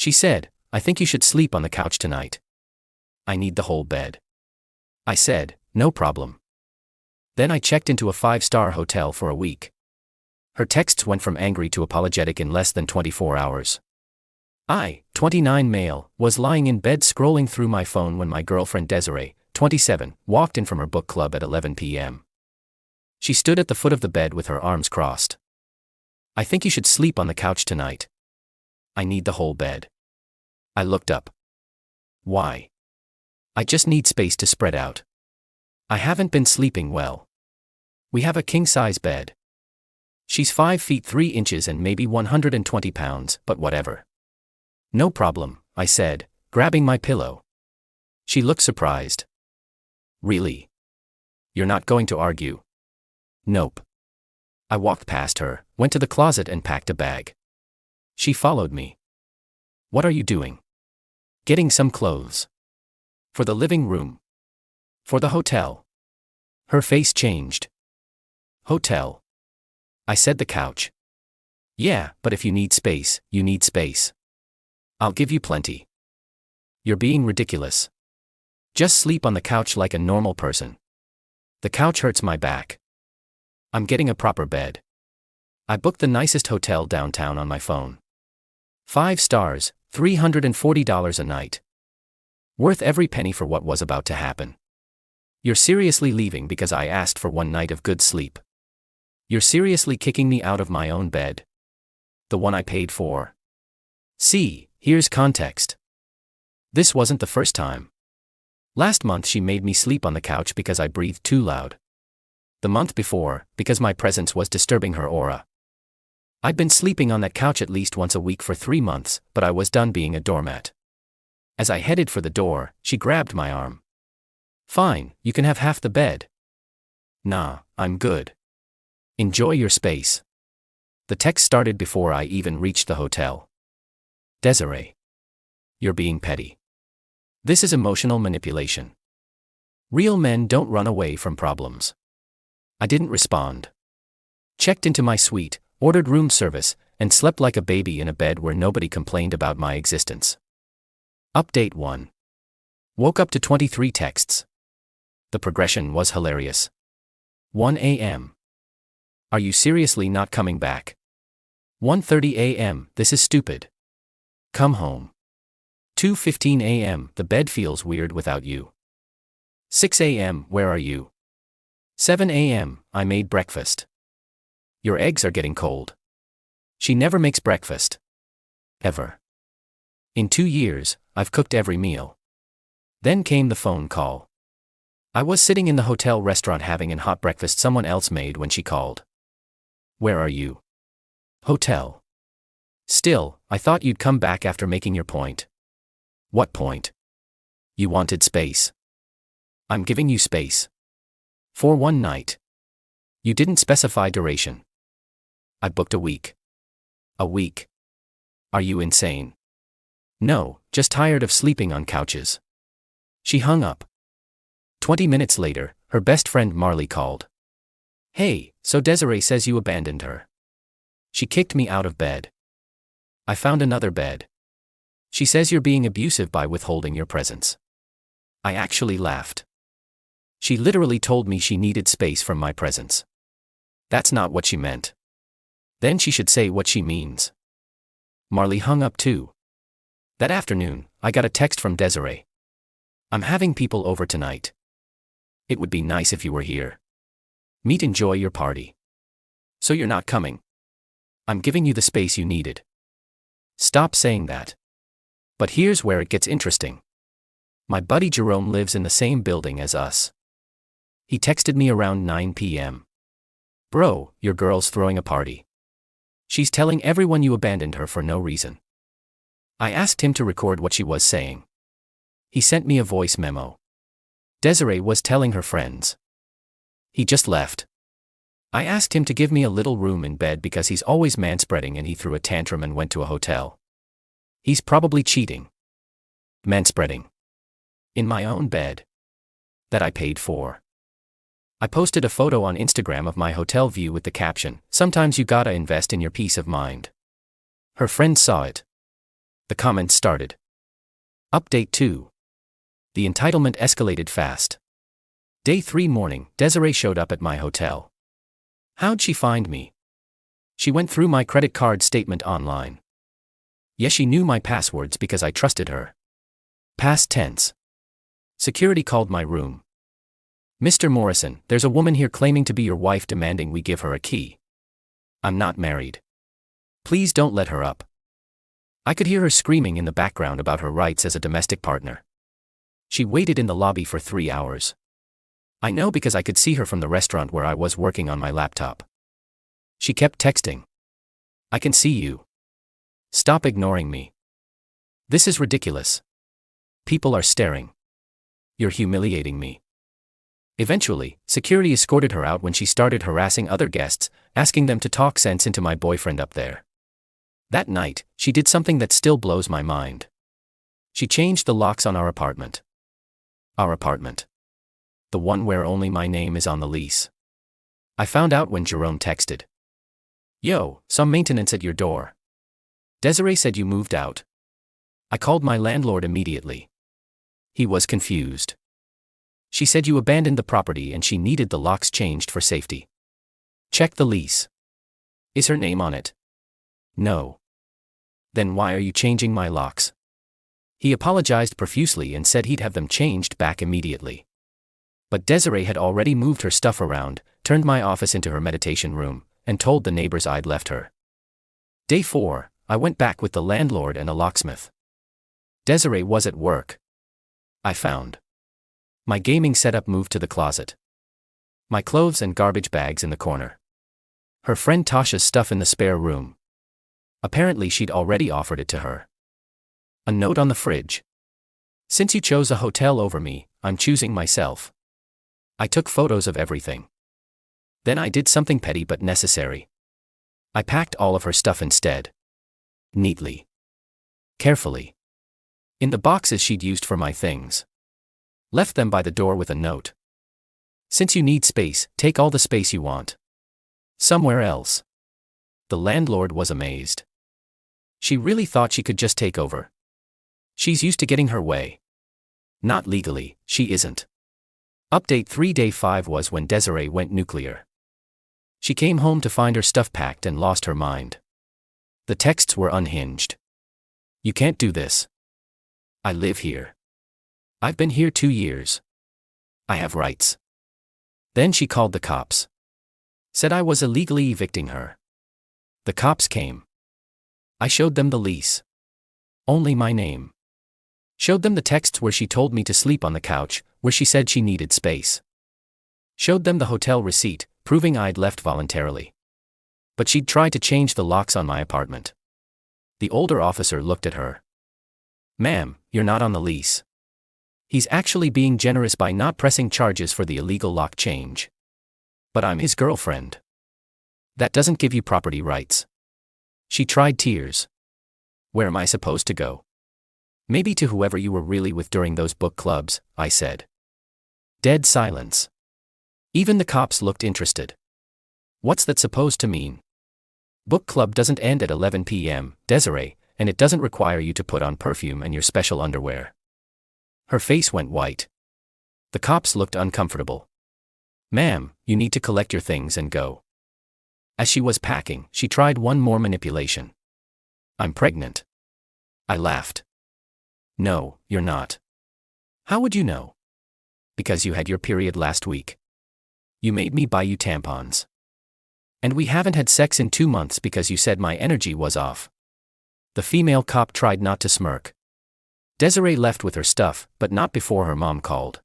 She said, "I think you should sleep on the couch tonight. I need the whole bed." I said, "No problem." Then I checked into a 5-star hotel for a week. Her texts went from angry to apologetic in less than 24 hours. I, 29 male, was lying in bed scrolling through my phone when my girlfriend Desiree, 27, walked in from her book club at 11 p.m. She stood at the foot of the bed with her arms crossed. "I think you should sleep on the couch tonight. I need the whole bed." I looked up. "Why?" "I just need space to spread out. I haven't been sleeping well. We have a king-size bed." She's 5 feet 3 inches and maybe 120 pounds, but whatever. "No problem," I said, grabbing my pillow. She looked surprised. "Really? You're not going to argue?" "Nope." I walked past her, went to the closet and packed a bag. She followed me. "What are you doing?" "Getting some clothes." "For the living room?" "For the hotel." Her face changed. "Hotel?" I said, "The couch." "Yeah, but if you need space, you need space. I'll give you plenty." "You're being ridiculous. Just sleep on the couch like a normal person." "The couch hurts my back. I'm getting a proper bed." I booked the nicest hotel downtown on my phone. 5 stars, $340 a night. Worth every penny for what was about to happen. You're seriously leaving because I asked for one night of good sleep? You're seriously kicking me out of my own bed? The one I paid for? See, here's context. This wasn't the first time. Last month she made me sleep on the couch because I breathed too loud. The month before, because my presence was disturbing her aura. I'd been sleeping on that couch at least once a week for 3 months, but I was done being a doormat. As I headed for the door, she grabbed my arm. "Fine, you can have half the bed." "Nah, I'm good. Enjoy your space." The text started before I even reached the hotel. "Desiree. You're being petty. This is emotional manipulation. Real men don't run away from problems." I didn't respond. Checked into my suite, ordered room service, and slept like a baby in a bed where nobody complained about my existence. Update 1. Woke up to 23 texts. The progression was hilarious. 1 a.m. Are you seriously not coming back? 1:30 a.m. This is stupid. Come home. 2:15 a.m. The bed feels weird without you. 6 a.m. Where are you? 7 a.m. I made breakfast. Your eggs are getting cold. She never makes breakfast. Ever. In 2 years, I've cooked every meal. Then came the phone call. I was sitting in the hotel restaurant having an hot breakfast someone else made when she called. Where are you? Hotel. Still, I thought you'd come back after making your point. What point? You wanted space. I'm giving you space. For one night. You didn't specify duration. I booked a week. A week. Are you insane? No, just tired of sleeping on couches. She hung up. 20 minutes later, her best friend Marley called. Hey, so Desiree says you abandoned her. She kicked me out of bed. I found another bed. She says you're being abusive by withholding your presence. I actually laughed. She literally told me she needed space from my presence. That's not what she meant. Then she should say what she means. Marley hung up too. That afternoon, I got a text from Desiree. I'm having people over tonight. It would be nice if you were here. Meet, enjoy your party. So you're not coming. I'm giving you the space you needed. Stop saying that. But here's where it gets interesting. My buddy Jerome lives in the same building as us. He texted me around 9 p.m. Bro, your girl's throwing a party. She's telling everyone you abandoned her for no reason. I asked him to record what she was saying. He sent me a voice memo. Desiree was telling her friends. He just left. I asked him to give me a little room in bed because he's always manspreading, and he threw a tantrum and went to a hotel. He's probably cheating. Manspreading. In my own bed. That I paid for. I posted a photo on Instagram of my hotel view with the caption, "Sometimes you gotta invest in your peace of mind." Her friends saw it. The comments started. Update 2. The entitlement escalated fast. Day 3 morning, Desiree showed up at my hotel. How'd she find me? She went through my credit card statement online. Yes, she knew my passwords because I trusted her. Past tense. Security called my room. Mr. Morrison, there's a woman here claiming to be your wife demanding we give her a key. I'm not married. Please don't let her up. I could hear her screaming in the background about her rights as a domestic partner. She waited in the lobby for 3 hours. I know because I could see her from the restaurant where I was working on my laptop. She kept texting. I can see you. Stop ignoring me. This is ridiculous. People are staring. You're humiliating me. Eventually, security escorted her out when she started harassing other guests, asking them to talk sense into my boyfriend up there. That night, she did something that still blows my mind. She changed the locks on our apartment. Our apartment. The one where only my name is on the lease. I found out when Jerome texted. Yo, some maintenance at your door. Desiree said you moved out. I called my landlord immediately. He was confused. She said you abandoned the property and she needed the locks changed for safety. Check the lease. Is her name on it? No. Then why are you changing my locks? He apologized profusely and said he'd have them changed back immediately. But Desiree had already moved her stuff around, turned my office into her meditation room, and told the neighbors I'd left her. Day 4, I went back with the landlord and a locksmith. Desiree was at work. I found my gaming setup moved to the closet. My clothes and garbage bags in the corner. Her friend Tasha's stuff in the spare room. Apparently she'd already offered it to her. A note on the fridge. Since you chose a hotel over me, I'm choosing myself. I took photos of everything. Then I did something petty but necessary. I packed all of her stuff instead. Neatly. Carefully. In the boxes she'd used for my things. Left them by the door with a note. Since you need space, take all the space you want. Somewhere else. The landlord was amazed. She really thought she could just take over. She's used to getting her way. Not legally, she isn't. Update 3. Day 5 was when Desiree went nuclear. She came home to find her stuff packed and lost her mind. The texts were unhinged. You can't do this. I live here. I've been here 2 years. I have rights. Then she called the cops. Said I was illegally evicting her. The cops came. I showed them the lease. Only my name. Showed them the texts where she told me to sleep on the couch, where she said she needed space. Showed them the hotel receipt, proving I'd left voluntarily. But she'd tried to change the locks on my apartment. The older officer looked at her. Ma'am, you're not on the lease. He's actually being generous by not pressing charges for the illegal lock change. But I'm his girlfriend. That doesn't give you property rights. She tried tears. Where am I supposed to go? Maybe to whoever you were really with during those book clubs, I said. Dead silence. Even the cops looked interested. What's that supposed to mean? Book club doesn't end at 11 p.m., Desiree, and it doesn't require you to put on perfume and your special underwear. Her face went white. The cops looked uncomfortable. Ma'am, you need to collect your things and go. As she was packing, she tried one more manipulation. I'm pregnant. I laughed. No, you're not. How would you know? Because you had your period last week. You made me buy you tampons. And we haven't had sex in 2 months because you said my energy was off. The female cop tried not to smirk. Desiree left with her stuff, but not before her mom called.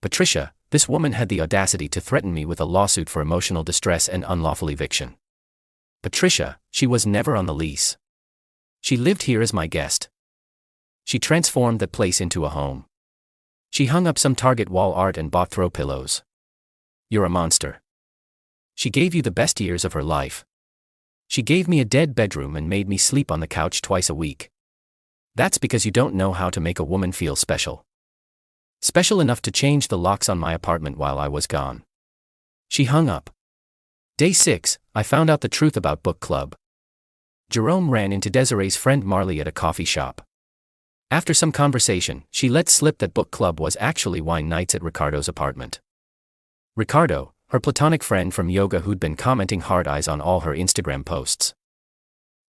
Patricia, this woman had the audacity to threaten me with a lawsuit for emotional distress and unlawful eviction. Patricia, she was never on the lease. She lived here as my guest. She transformed that place into a home. She hung up some Target wall art and bought throw pillows. You're a monster. She gave you the best years of her life. She gave me a dead bedroom and made me sleep on the couch twice a week. That's because you don't know how to make a woman feel special. Special enough to change the locks on my apartment while I was gone. She hung up. Day 6, I found out the truth about book club. Jerome ran into Desiree's friend Marley at a coffee shop. After some conversation, she let slip that book club was actually wine nights at Ricardo's apartment. Ricardo, her platonic friend from yoga who'd been commenting hard eyes on all her Instagram posts.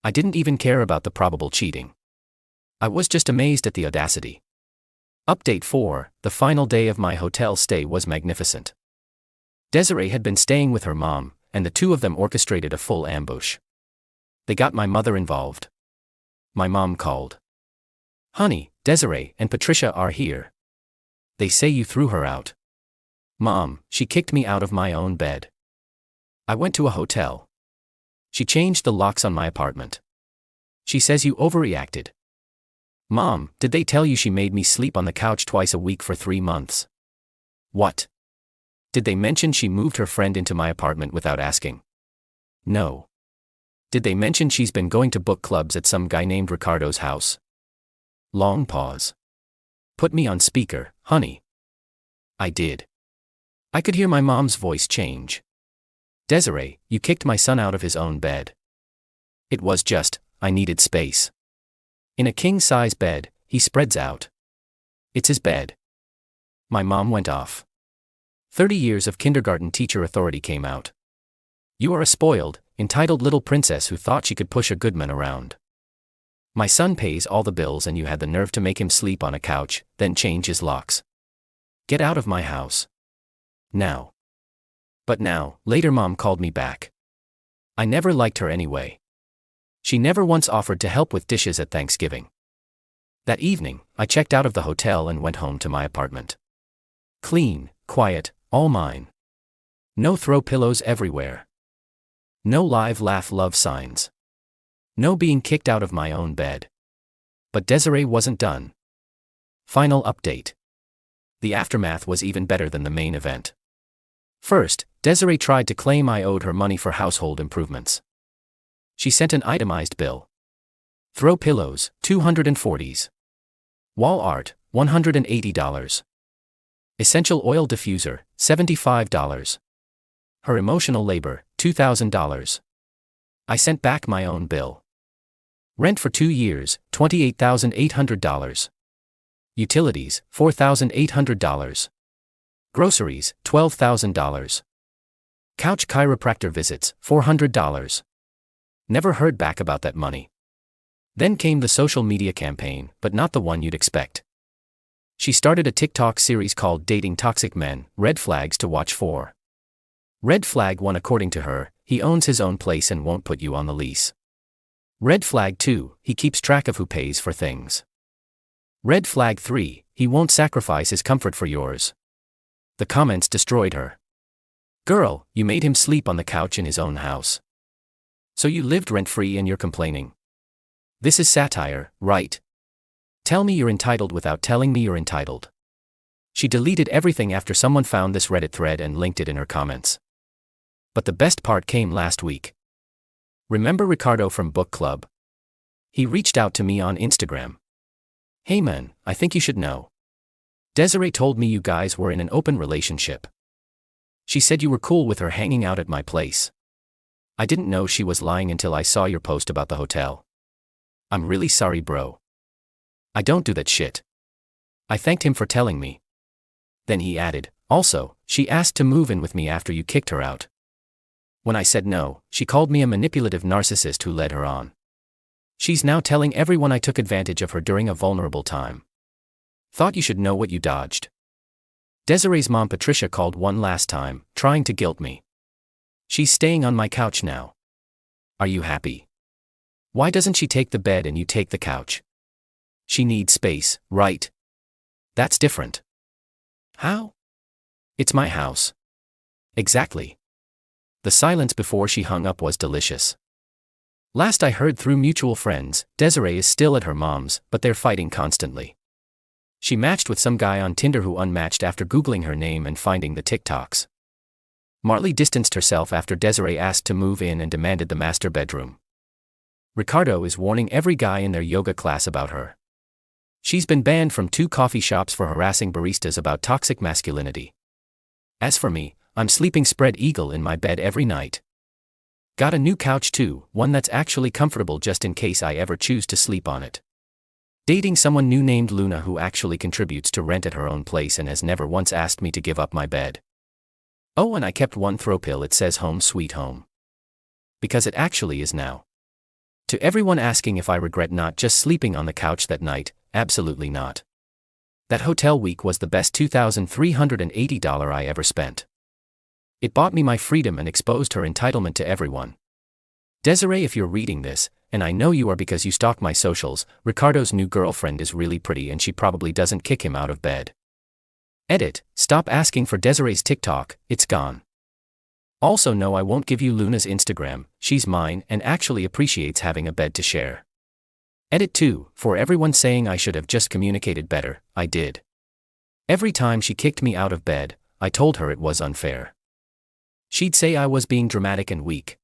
I didn't even care about the probable cheating. I was just amazed at the audacity. Update 4, the final day of my hotel stay was magnificent. Desiree had been staying with her mom, and the two of them orchestrated a full ambush. They got my mother involved. My mom called. Honey, Desiree and Patricia are here. They say you threw her out. Mom, she kicked me out of my own bed. I went to a hotel. She changed the locks on my apartment. She says you overreacted. Mom, did they tell you she made me sleep on the couch twice a week for 3 months? What? Did they mention she moved her friend into my apartment without asking? No. Did they mention she's been going to book clubs at some guy named Ricardo's house? Long pause. Put me on speaker, honey. I did. I could hear my mom's voice change. Desiree, you kicked my son out of his own bed. It was just, I needed space. In a king-size bed, he spreads out. It's his bed. My mom went off. 30 years of kindergarten teacher authority came out. You are a spoiled, entitled little princess who thought she could push a good man around. My son pays all the bills and you had the nerve to make him sleep on a couch, then change his locks. Get out of my house. Now. But now, later mom called me back. I never liked her anyway. She never once offered to help with dishes at Thanksgiving. That evening, I checked out of the hotel and went home to my apartment. Clean, quiet, all mine. No throw pillows everywhere. No live laugh love signs. No being kicked out of my own bed. But Desiree wasn't done. Final update. The aftermath was even better than the main event. First, Desiree tried to claim I owed her money for household improvements. She sent an itemized bill. Throw pillows, $240. Wall art, $180. Essential oil diffuser, $75. Her emotional labor, $2,000. I sent back my own bill. Rent for 2 years, $28,800. Utilities, $4,800. Groceries, $12,000. Couch chiropractor visits, $400. Never heard back about that money. Then came the social media campaign, but not the one you'd expect. She started a TikTok series called Dating Toxic Men, Red Flags to Watch For. Red Flag 1, according to her, he owns his own place and won't put you on the lease. Red Flag 2, he keeps track of who pays for things. Red Flag 3, he won't sacrifice his comfort for yours. The comments destroyed her. Girl, you made him sleep on the couch in his own house. So you lived rent-free and you're complaining. This is satire, right? Tell me you're entitled without telling me you're entitled. She deleted everything after someone found this Reddit thread and linked it in her comments. But the best part came last week. Remember Ricardo from book club? He reached out to me on Instagram. Hey man, I think you should know. Desiree told me you guys were in an open relationship. She said you were cool with her hanging out at my place. I didn't know she was lying until I saw your post about the hotel. I'm really sorry, bro. I don't do that shit. I thanked him for telling me. Then he added, also, she asked to move in with me after you kicked her out. When I said no, she called me a manipulative narcissist who led her on. She's now telling everyone I took advantage of her during a vulnerable time. Thought you should know what you dodged. Desiree's mom Patricia called one last time, trying to guilt me. She's staying on my couch now. Are you happy? Why doesn't she take the bed and you take the couch? She needs space, right? That's different. How? It's my house. Exactly. The silence before she hung up was delicious. Last I heard through mutual friends, Desiree is still at her mom's, but they're fighting constantly. She matched with some guy on Tinder who unmatched after Googling her name and finding the TikToks. Marley distanced herself after Desiree asked to move in and demanded the master bedroom. Ricardo is warning every guy in their yoga class about her. She's been banned from 2 coffee shops for harassing baristas about toxic masculinity. As for me, I'm sleeping spread eagle in my bed every night. Got a new couch too, one that's actually comfortable just in case I ever choose to sleep on it. Dating someone new named Luna who actually contributes to rent at her own place and has never once asked me to give up my bed. Oh, and I kept one throw pill, it says home sweet home. Because it actually is now. To everyone asking if I regret not just sleeping on the couch that night, absolutely not. That hotel week was the best $2,380 I ever spent. It bought me my freedom and exposed her entitlement to everyone. Desiree, if you're reading this, and I know you are because you stalk my socials, Ricardo's new girlfriend is really pretty and she probably doesn't kick him out of bed. Edit, stop asking for Desiree's TikTok, it's gone. Also no, I won't give you Luna's Instagram, she's mine and actually appreciates having a bed to share. Edit 2, for everyone saying I should have just communicated better, I did. Every time she kicked me out of bed, I told her it was unfair. She'd say I was being dramatic and weak.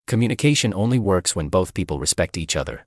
Communication only works when both people respect each other.